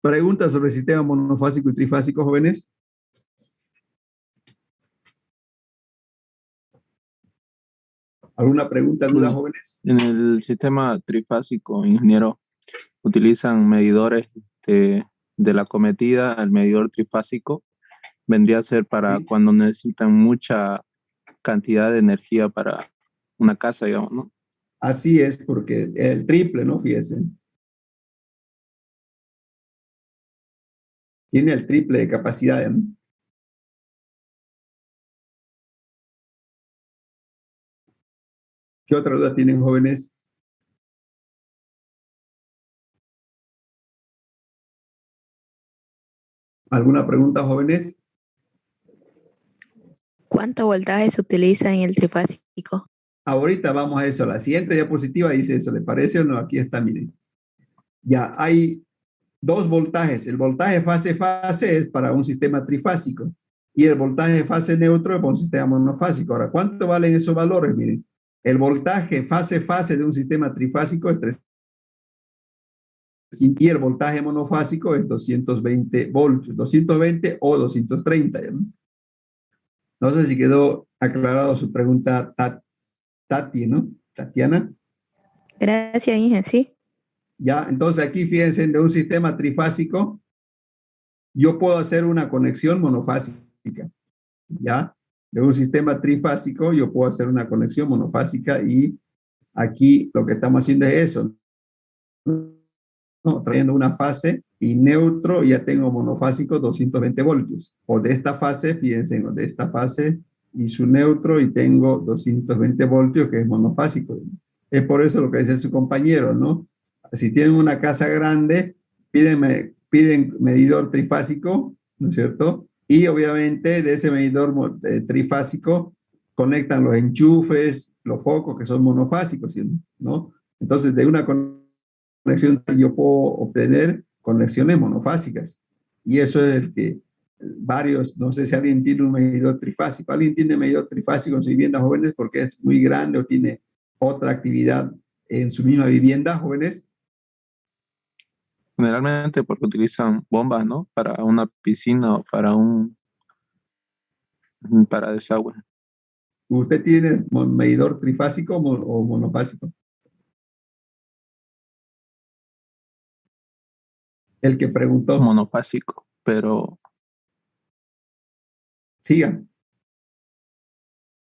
¿Preguntas sobre el sistema monofásico y trifásico, jóvenes? ¿Alguna pregunta, duda, jóvenes? En el sistema trifásico, ingeniero, utilizan medidores de la cometida, el medidor trifásico vendría a ser para cuando necesitan mucha cantidad de energía para una casa, digamos, ¿no? Así es, porque el triple, ¿no? Fíjense. Tiene el triple de capacidad, ¿no? ¿Qué otra duda tienen, jóvenes? ¿Alguna pregunta, jóvenes? ¿Cuánto voltaje se utiliza en el trifásico? Ahorita vamos a eso. La siguiente diapositiva dice eso. ¿Le parece o no? Aquí está, miren. Ya hay 2 voltajes. El voltaje fase-fase es para un sistema trifásico y el voltaje fase neutro es para un sistema monofásico. Ahora, ¿cuánto valen esos valores? Miren, el voltaje fase-fase de un sistema trifásico es 3 y el voltaje monofásico es 220 voltios, 220 o 230. ¿No? No sé si quedó aclarado su pregunta, Tati, ¿no? Tatiana. Gracias, Inge, sí. Ya, entonces aquí fíjense, de un sistema trifásico, yo puedo hacer una conexión monofásica, ¿ya? De un sistema trifásico, yo puedo hacer una conexión monofásica y aquí lo que estamos haciendo es eso, ¿no? Trayendo una fase y neutro, ya tengo monofásico 220 voltios. O de esta fase, fíjense, de esta fase y su neutro y tengo 220 voltios que es monofásico. Es por eso lo que dice su compañero, ¿no? Si tienen una casa grande, piden medidor trifásico, ¿no es cierto? Y obviamente de ese medidor trifásico conectan los enchufes, los focos que son monofásicos, ¿no? Entonces de una conexión yo puedo obtener conexiones monofásicas. Y eso es el que varios, no sé si alguien tiene un medidor trifásico. ¿Alguien tiene medidor trifásico en su vivienda, jóvenes? Porque es muy grande o tiene otra actividad en su misma vivienda, jóvenes. Generalmente porque utilizan bombas, ¿no? Para una piscina o para desagüe. ¿Usted tiene medidor trifásico o monofásico? El que preguntó. Monofásico, pero... Siga.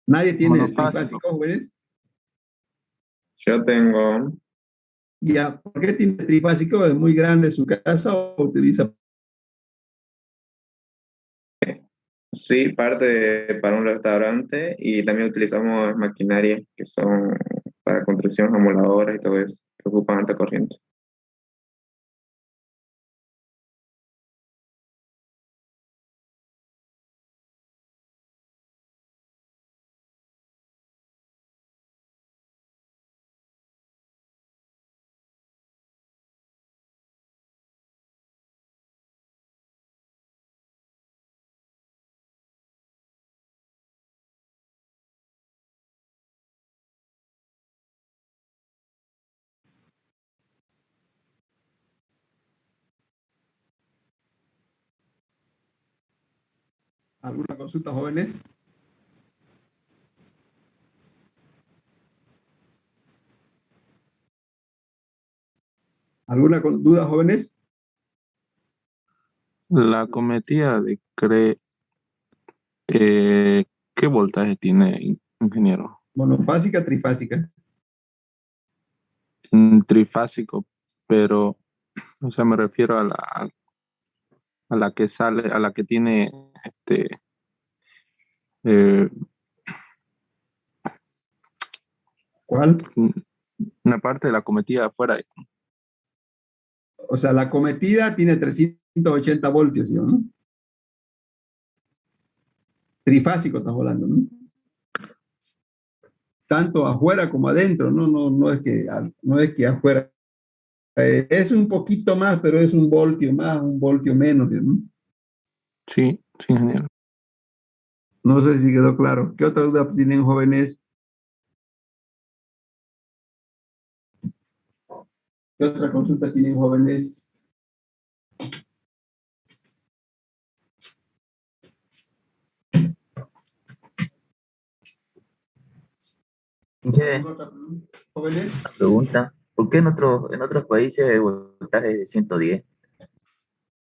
¿Nadie tiene trifásico, jóvenes? Yo tengo. Ya, ¿por qué tiene trifásico? ¿Es muy grande su casa o utiliza? Sí, parte para un restaurante y también utilizamos maquinarias que son para construcción, amoladoras y todo eso, que ocupan alta corriente. ¿Alguna consulta, jóvenes? ¿Alguna duda, jóvenes? La cometida de ¿qué voltaje tiene, ingeniero? ¿Monofásica, trifásica? Trifásico, pero, o sea, me refiero a la que sale, a la que tiene eh, ¿Cuál? una parte de la cometida afuera. O sea, la cometida tiene 380 voltios, ¿sí, no? Trifásico estamos hablando, ¿no? Tanto afuera como adentro, ¿no? No es que afuera. Es un poquito más, pero es un voltio más, un voltio menos, ¿no? Sí, sí, ingeniero. No sé si quedó claro. ¿Qué otra duda tienen, jóvenes? ¿Qué otra consulta tienen, jóvenes? ¿Jóvenes? Una pregunta, ¿por qué en otros países el voltaje es de 110?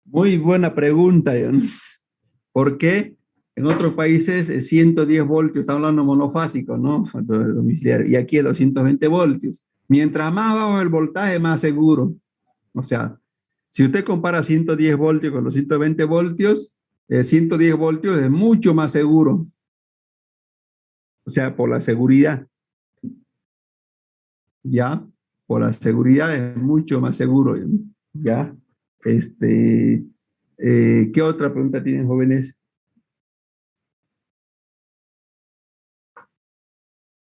Muy buena pregunta, John. ¿Por qué en otros países es 110 voltios? Estamos hablando monofásico, ¿no? Domiciliario. Y aquí es 220 voltios. Mientras más bajo el voltaje, más seguro. O sea, si usted compara 110 voltios con los 120 voltios, 110 voltios es mucho más seguro. O sea, por la seguridad. ¿Ya? Por la seguridad es mucho más seguro. ¿Ya? ¿Qué otra pregunta tienen, jóvenes?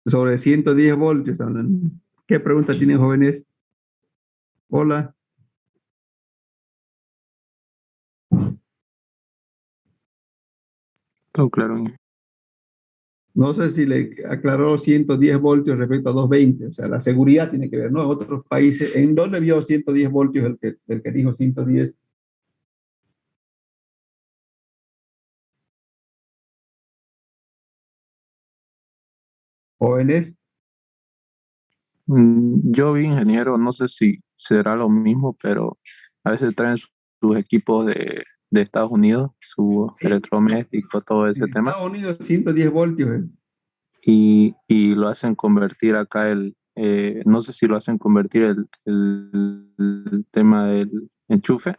Sobre 110 voltios hablan. ¿Qué pregunta tienen, jóvenes? Hola. Todo claro. No sé si le aclaró 110 voltios respecto a 220. O sea, la seguridad tiene que ver, ¿no? En otros países, ¿en dónde vio 110 voltios el que dijo 110? ¿Jóvenes? Yo vi, ingeniero, no sé si será lo mismo, pero a veces traen sus equipos de Estados Unidos, su electrodoméstico, todo ese En tema, Estados Unidos 110 voltios. y lo hacen convertir acá no sé si lo hacen convertir el tema del enchufe.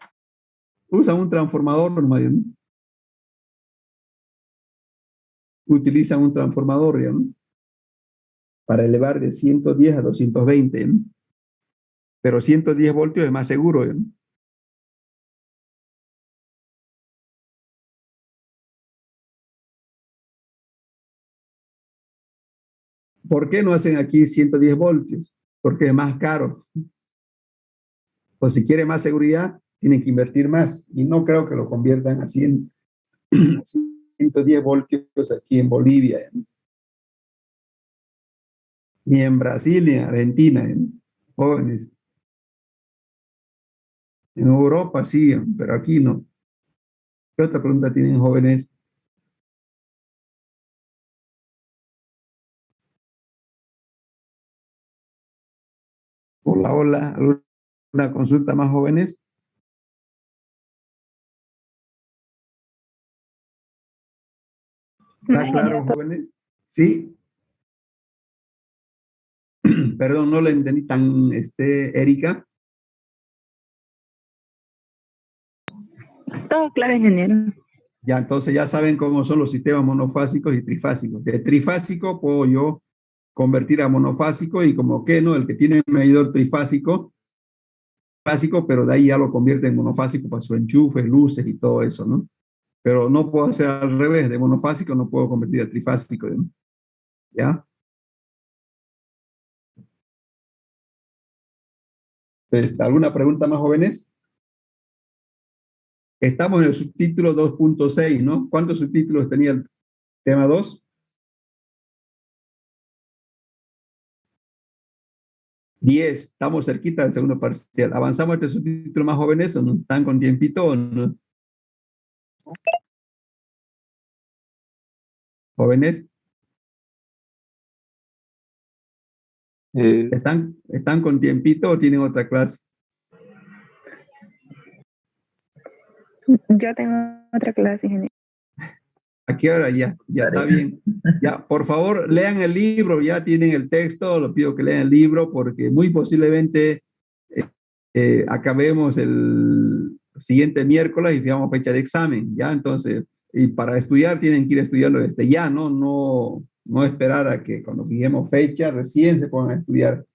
Usan un transformador normal, ¿no? Utilizan un transformador, ¿no? Para elevar de 110 a 220, ¿no? Pero 110 voltios es más seguro, ¿no? ¿Por qué no hacen aquí 110 voltios? Porque es más caro. O si quiere más seguridad, tienen que invertir más. Y no creo que lo conviertan a 110 voltios aquí en Bolivia, ¿no? Ni en Brasil, ni en Argentina, ¿no? Jóvenes. En Europa sí, pero aquí no. ¿Qué otra pregunta tienen, jóvenes? Hola, hola. ¿Alguna consulta más, jóvenes? ¿Está claro, jóvenes? Sí. Perdón, no le entendí tan, Erika. Todo claro, ingeniero. Ya, entonces ya saben cómo son los sistemas monofásicos y trifásicos. De trifásico puedo yo convertir a monofásico y como que no, el que tiene medidor trifásico, pero de ahí ya lo convierte en monofásico para su enchufe, luces y todo eso, ¿no? Pero no puedo hacer al revés, de monofásico no puedo convertir a trifásico, ¿no? ¿Ya? ¿Alguna pregunta más, jóvenes? Estamos en el subtítulo 2.6, ¿no? ¿Cuántos subtítulos tenía el tema 2? 10, estamos cerquita del segundo parcial. ¿Avanzamos este subtítulo más, jóvenes o no? ¿Están con tiempito o no? Jóvenes, Eh, ¿están con tiempito o tienen otra clase? Yo tengo otra clase, ingeniero. ¿A qué hora ya? Ya está bien. Ya, por favor, lean el libro, ya tienen el texto, les pido que lean el libro porque muy posiblemente acabemos el siguiente miércoles y fijamos fecha de examen, ¿ya? Entonces, y para estudiar tienen que ir estudiando desde ya, ¿no? No esperar a que cuando fijemos fecha recién se pongan a estudiar.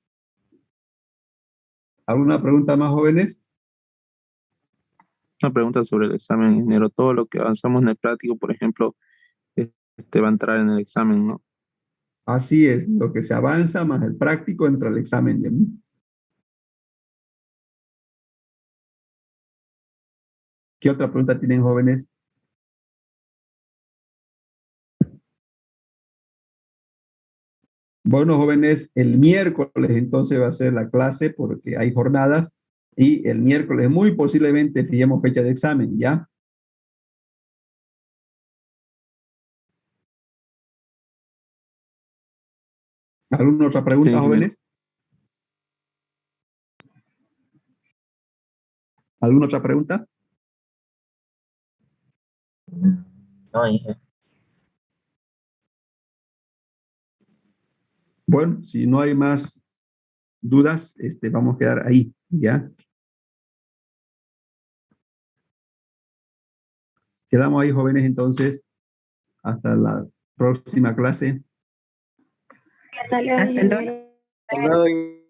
¿Alguna pregunta más, jóvenes? una pregunta sobre el examen, ingeniero. Todo lo que avanzamos en el práctico, por ejemplo, va a entrar en el examen, ¿no? Así es, lo que se avanza más el práctico entra al examen. ¿Ya? ¿Qué otra pregunta tienen, jóvenes? Bueno, jóvenes, el miércoles entonces va a ser la clase porque hay jornadas y el miércoles muy posiblemente fijemos fecha de examen, ¿ya? ¿Alguna otra pregunta, Sí, jóvenes? ¿Alguna otra pregunta? No, Inge. Bueno, si no hay más dudas, vamos a quedar ahí, ¿ya? Quedamos ahí, jóvenes, entonces, hasta la próxima clase. Hasta luego, Hasta luego. ingeniero. Hasta luego.